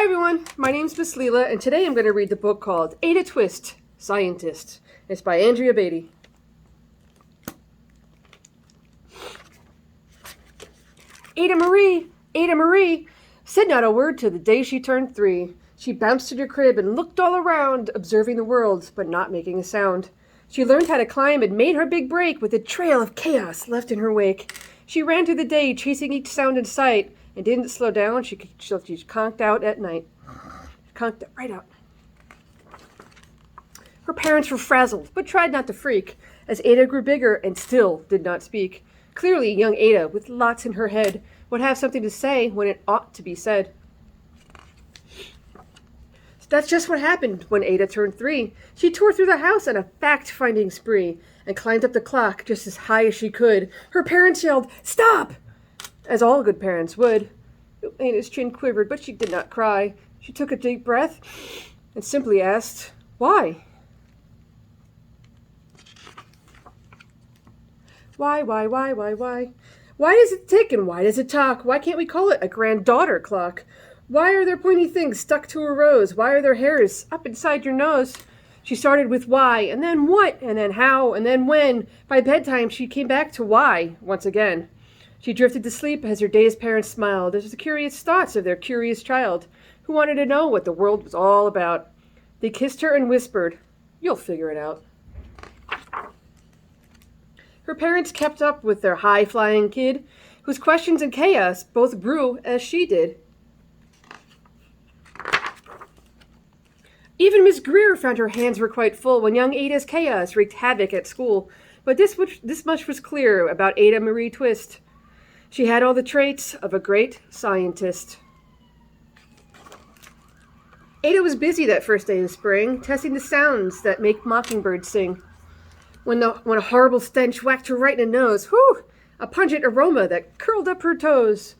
Hi everyone, my name's Miss Leala, and today I'm going to read the book called Ada Twist, Scientist. It's by Andrea Beaty. Ada Marie, said not a word till the day she turned 3. She bounced in her crib and looked all around, observing the world, but not making a sound. She learned how to climb and made her big break with a trail of chaos left in her wake. She ran through the day, chasing each sound in sight, and didn't slow down. She conked out at night. Conked right out. Her parents were frazzled, but tried not to freak, as Ada grew bigger and still did not speak. Clearly, young Ada, with lots in her head, would have something to say when it ought to be said. That's just what happened when Ada turned 3. She tore through the house on a fact-finding spree and climbed up the clock just as high as she could. Her parents yelled, "Stop!" as all good parents would. Ada's chin quivered, but she did not cry. She took a deep breath and simply asked, "Why?" Why? Why does it tick and why does it talk? Why can't we call it a granddaughter clock? Why are there pointy things stuck to a rose? Why are there hairs up inside your nose? She started with why, and then what, and then how, and then when. By bedtime, she came back to why once again. She drifted to sleep as her dazed parents smiled at the curious thoughts of their curious child, who wanted to know what the world was all about. They kissed her and whispered, "You'll figure it out." Her parents kept up with their high-flying kid, whose questions and chaos both grew as she did. Even Miss Greer found her hands were quite full when young Ada's chaos wreaked havoc at school. But this much was clear about Ada Marie Twist. She had all the traits of a great scientist. Ada was busy that first day of spring, testing the sounds that make mockingbirds sing. When a horrible stench whacked her right in the nose, whew, a pungent aroma that curled up her toes.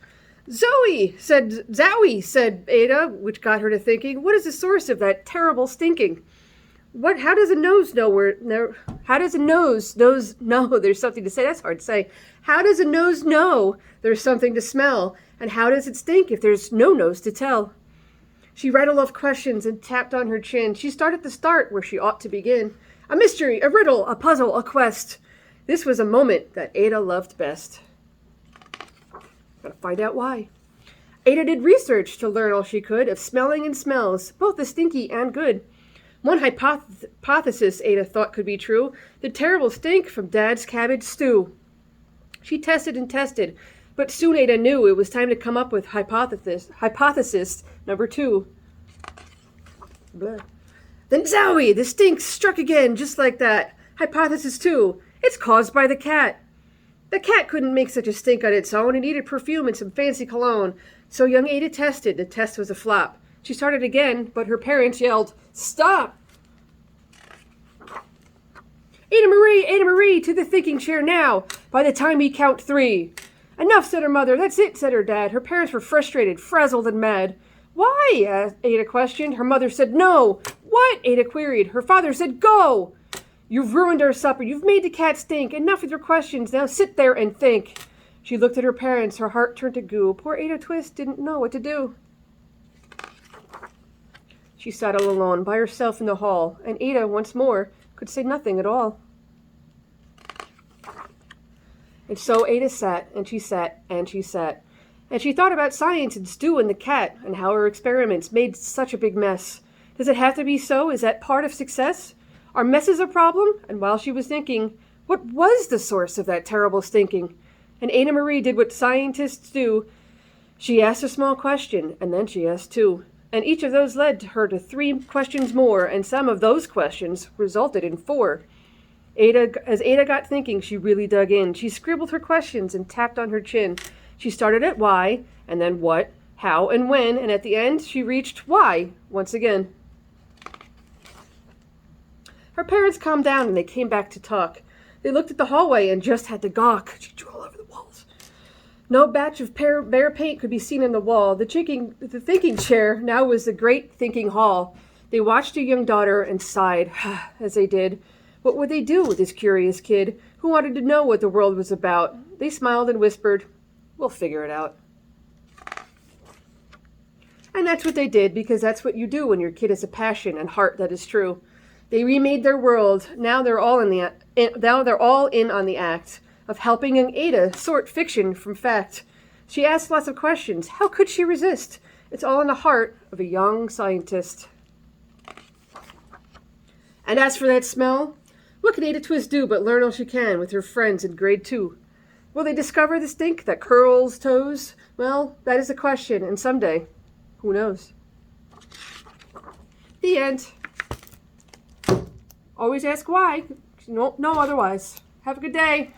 Zowie, said Ada, which got her to thinking, what is the source of that terrible stinking? How does a nose know there's something to say? That's hard to say. How does a nose know there's something to smell? And how does it stink if there's no nose to tell? She rattled off questions and tapped on her chin. She started at the start where she ought to begin. A mystery, a riddle, a puzzle, a quest. This was a moment that Ada loved best. Gotta find out why. Ada did research to learn all she could of smelling and smells, both the stinky and good. One hypothesis Ada thought could be true, the terrible stink from Dad's cabbage stew. She tested and tested, but soon Ada knew it was time to come up with hypothesis number 2. Blah. Then zowie, the stink struck again, just like that. Hypothesis 2, it's caused by the cat. The cat couldn't make such a stink on its own. It needed perfume and some fancy cologne. So young Ada tested. The test was a flop. She started again, but her parents yelled, "Stop!" Ada Marie, to the thinking chair now. By the time we count 3. Enough, said her mother. That's it, said her dad. Her parents were frustrated, frazzled, and mad. Why? Ada questioned. Her mother said, "No." What? Ada queried. Her father said, "Go." You've ruined our supper. You've made the cat stink. Enough with your questions. Now sit there and think. She looked at her parents. Her heart turned to goo. Poor Ada Twist didn't know what to do. She sat all alone by herself in the hall, and Ada, once more, could say nothing at all. And so Ada sat, and she sat, and she sat. And she thought about science and Stu and the cat, and how her experiments made such a big mess. Does it have to be so? Is that part of success? Are messes a problem? And while she was thinking, what was the source of that terrible stinking? And Ada Marie did what scientists do. She asked a small question, and then she asked 2. And each of those led her to 3 questions more, and some of those questions resulted in 4. As Ada got thinking, she really dug in. She scribbled her questions and tapped on her chin. She started at why, and then what, how, and when, and at the end she reached why once again. Her parents calmed down and they came back to talk. They looked at the hallway and just had to gawk. She drew all over the walls. No batch of bare paint could be seen on the wall. The thinking chair now was the great thinking hall. They watched their young daughter and sighed as they did. What would they do with this curious kid who wanted to know what the world was about? They smiled and whispered, "We'll figure it out." And that's what they did, because that's what you do when your kid has a passion and heart that is true. They remade their world. Now they're all in on the act of helping young Ada sort fiction from fact. She asked lots of questions. How could she resist? It's all in the heart of a young scientist. And as for that smell, what can Ada Twist do but learn all she can with her friends in grade 2? Will they discover the stink that curls toes? Well, that is the question, and someday, who knows? The end. Always ask why. No otherwise. Have a good day.